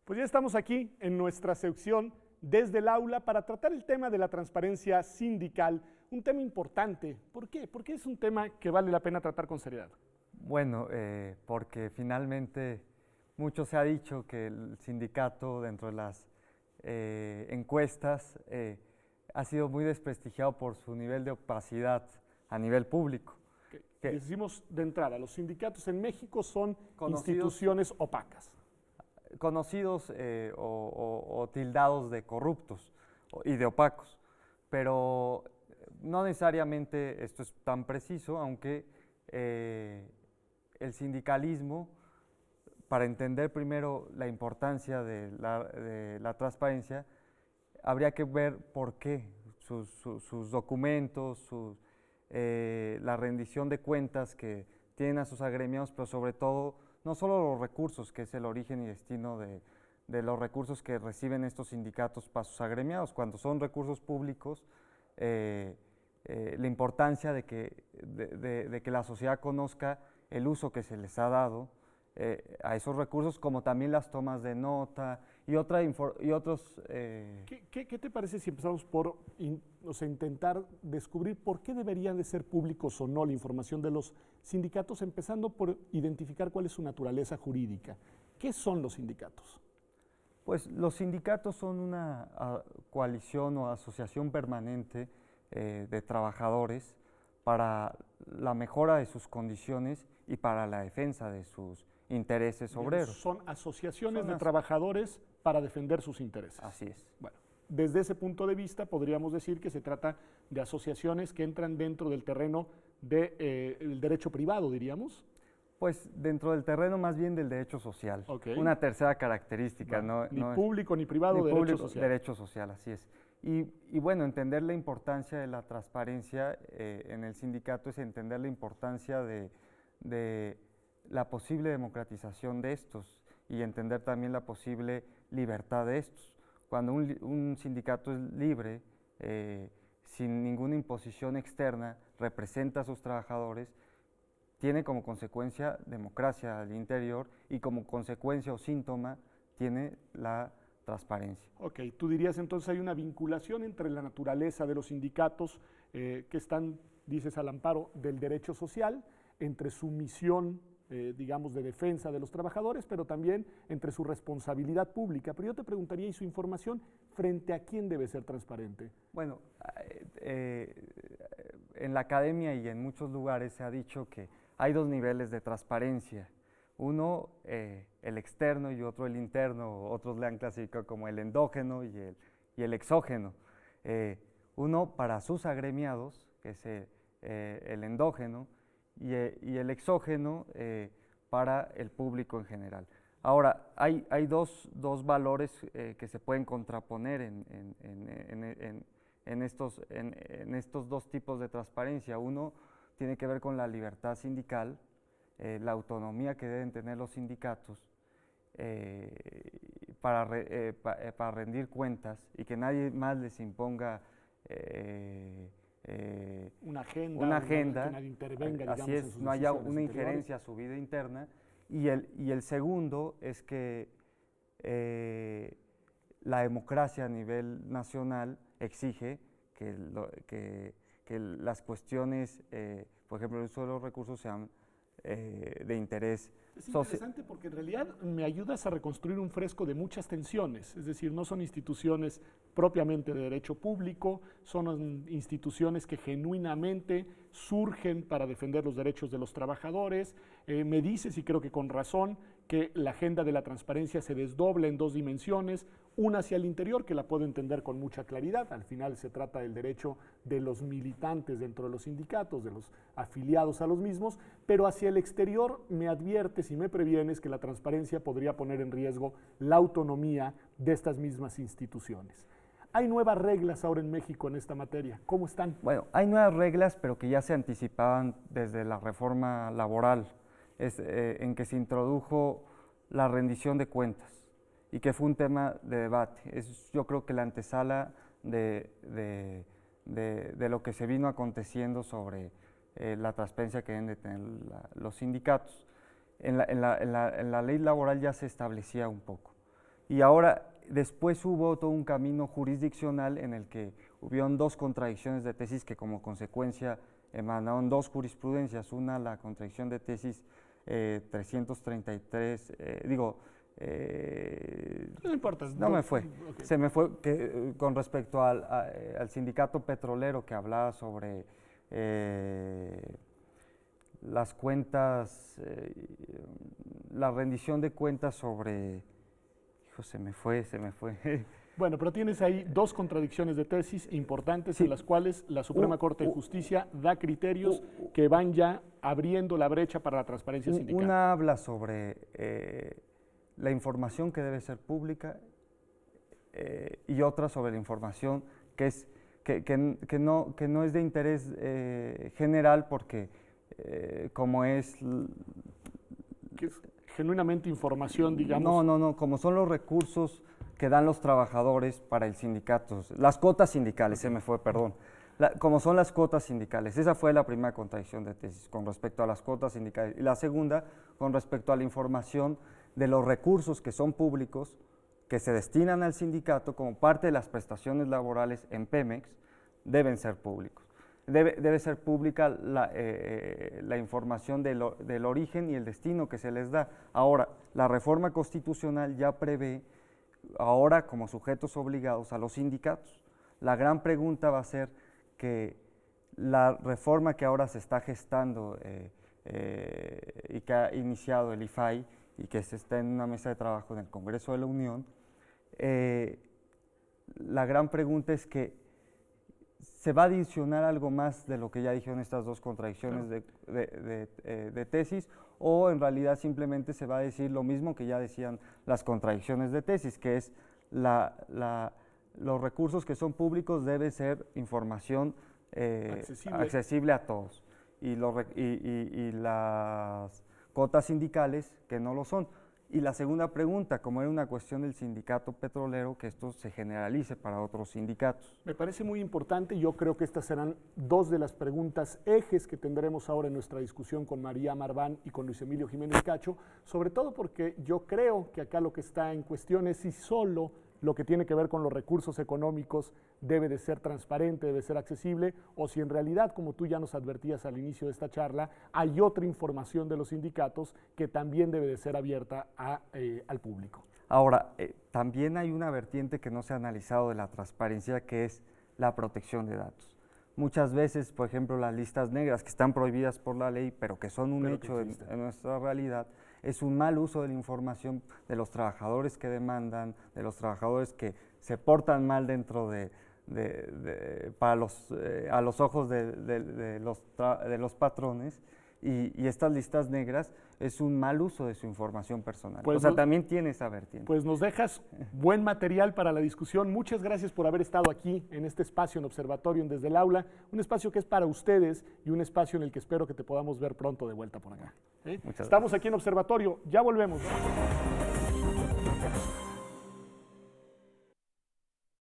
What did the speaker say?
Pues ya estamos aquí en nuestra sección Desde el Aula para tratar el tema de la transparencia sindical, un tema importante. ¿Por qué? Porque es un tema que vale la pena tratar con seriedad. Bueno, porque finalmente mucho se ha dicho que el sindicato dentro de las encuestas ha sido muy desprestigiado por su nivel de opacidad a nivel público. Decimos de entrada, los sindicatos en México son instituciones opacas. Conocidos o tildados de corruptos y de opacos, pero no necesariamente esto es tan preciso, aunque el sindicalismo, para entender primero la importancia de la transparencia, habría que ver por qué sus documentos, la rendición de cuentas que tienen a sus agremiados, pero sobre todo no solo los recursos, que es el origen y destino de los recursos que reciben estos sindicatos para sus agremiados, cuando son recursos públicos, la importancia de que la sociedad conozca el uso que se les ha dado a esos recursos, como también las tomas de nota y otros... ¿Qué te parece si empezamos por intentar descubrir por qué deberían de ser públicos o no la información de los sindicatos, empezando por identificar cuál es su naturaleza jurídica? ¿Qué son los sindicatos? Pues los sindicatos son una coalición o asociación permanente de trabajadores para la mejora de sus condiciones y para la defensa de sus intereses obreros. Son asociaciones de trabajadores para defender sus intereses. Así es. Bueno, desde ese punto de vista podríamos decir que se trata de asociaciones que entran dentro del terreno del derecho privado, diríamos. Pues dentro del terreno más bien del derecho social. Okay. Una tercera característica. Bueno, ni público ni privado, derecho social. Derecho social, así es. Y bueno, entender la importancia de la transparencia en el sindicato es entender la importancia de la posible democratización de estos y entender también la posible libertad de estos. Cuando un sindicato es libre, sin ninguna imposición externa, representa a sus trabajadores, tiene como consecuencia democracia al interior y como consecuencia o síntoma tiene la transparencia. Ok, tú dirías entonces hay una vinculación entre la naturaleza de los sindicatos que están, dices, al amparo del derecho social, entre su misión, digamos, de defensa de los trabajadores, pero también entre su responsabilidad pública. Pero yo te preguntaría, ¿y su información frente a quién debe ser transparente? Bueno, en la academia y en muchos lugares se ha dicho que hay dos niveles de transparencia. Uno, el externo, y otro, el interno. Otros le han clasificado como el endógeno y el exógeno. Uno para sus agremiados, que es el endógeno, y el exógeno para el público en general. Ahora, hay dos valores que se pueden contraponer en estos dos tipos de transparencia. Uno tiene que ver con la libertad sindical, la autonomía que deben tener los sindicatos para rendir cuentas y que nadie más les imponga una agenda, que nadie intervenga, así es, no haya una injerencia a su vida interna. Y el segundo es que la democracia a nivel nacional exige que las cuestiones, por ejemplo, el uso de los recursos sean de interés. Es interesante porque en realidad me ayudas a reconstruir un fresco de muchas tensiones, es decir, no son instituciones propiamente de derecho público, son instituciones que genuinamente surgen para defender los derechos de los trabajadores. Me dices, y creo que con razón, que la agenda de la transparencia se desdobla en dos dimensiones, una hacia el interior, que la puedo entender con mucha claridad, al final se trata del derecho de los militantes dentro de los sindicatos, de los afiliados a los mismos, pero hacia el exterior me adviertes y me previenes que la transparencia podría poner en riesgo la autonomía de estas mismas instituciones. Hay nuevas reglas ahora en México en esta materia. ¿Cómo están? Bueno, hay nuevas reglas, pero que ya se anticipaban desde la reforma laboral, en que se introdujo la rendición de cuentas y que fue un tema de debate. Es, yo creo que la antesala de de lo que se vino aconteciendo sobre la transparencia que deben de tener los sindicatos. En la ley laboral ya se establecía un poco. Y ahora, después hubo todo un camino jurisdiccional en el que hubieron dos contradicciones de tesis que como consecuencia emanaron dos jurisprudencias. Una, la contradicción de tesis 333, no importa. No me fue, Okay. se me fue con respecto al sindicato petrolero que hablaba sobre las cuentas, la rendición de cuentas sobre, hijo, se me fue. Bueno, pero tienes ahí dos contradicciones de tesis importantes en las cuales la Suprema Corte de Justicia da criterios que van ya abriendo la brecha para la transparencia sindical. Una habla sobre la información que debe ser pública y otra sobre la información que no es de interés general porque como es... Que es genuinamente información, digamos. No, como son los recursos que dan los trabajadores para el sindicato, las cuotas sindicales, como son las cuotas sindicales. Esa fue la primera contradicción de tesis con respecto a las cuotas sindicales. Y la segunda, con respecto a la información de los recursos que son públicos, que se destinan al sindicato como parte de las prestaciones laborales en Pemex, deben ser públicos. Debe ser pública la información del origen y el destino que se les da. Ahora, la reforma constitucional ya prevé, ahora como sujetos obligados a los sindicatos. La gran pregunta va a ser que la reforma que ahora se está gestando y que ha iniciado el IFAI y que se está en una mesa de trabajo en el Congreso de la Unión, la gran pregunta es que ¿se va a adicionar algo más de lo que ya dijeron estas dos contradicciones de tesis o en realidad simplemente se va a decir lo mismo que ya decían las contradicciones de tesis, que es los recursos que son públicos debe ser información accesible a todos y las cuotas sindicales que no lo son? Y la segunda pregunta, como era una cuestión del sindicato petrolero, que esto se generalice para otros sindicatos. Me parece muy importante. Yo creo que estas serán dos de las preguntas ejes que tendremos ahora en nuestra discusión con María Marván y con Luis Emilio Jiménez Cacho, sobre todo porque yo creo que acá lo que está en cuestión es si solo lo que tiene que ver con los recursos económicos debe de ser transparente, debe ser accesible, o si en realidad, como tú ya nos advertías al inicio de esta charla, hay otra información de los sindicatos que también debe de ser abierta al público. Ahora, también hay una vertiente que no se ha analizado de la transparencia, que es la protección de datos. Muchas veces, por ejemplo, las listas negras que están prohibidas por la ley, pero que son un hecho en nuestra realidad, es un mal uso de la información de los trabajadores que demandan, de los trabajadores que se portan mal dentro a los ojos de los patrones, y estas listas negras es un mal uso de su información personal. Pues también tiene esa vertiente. Pues nos dejas buen material para la discusión. Muchas gracias por haber estado aquí en este espacio en Observatorio en Desde el Aula, un espacio que es para ustedes y un espacio en el que espero que te podamos ver pronto de vuelta por acá. Estamos aquí en Observatorio, ya volvemos.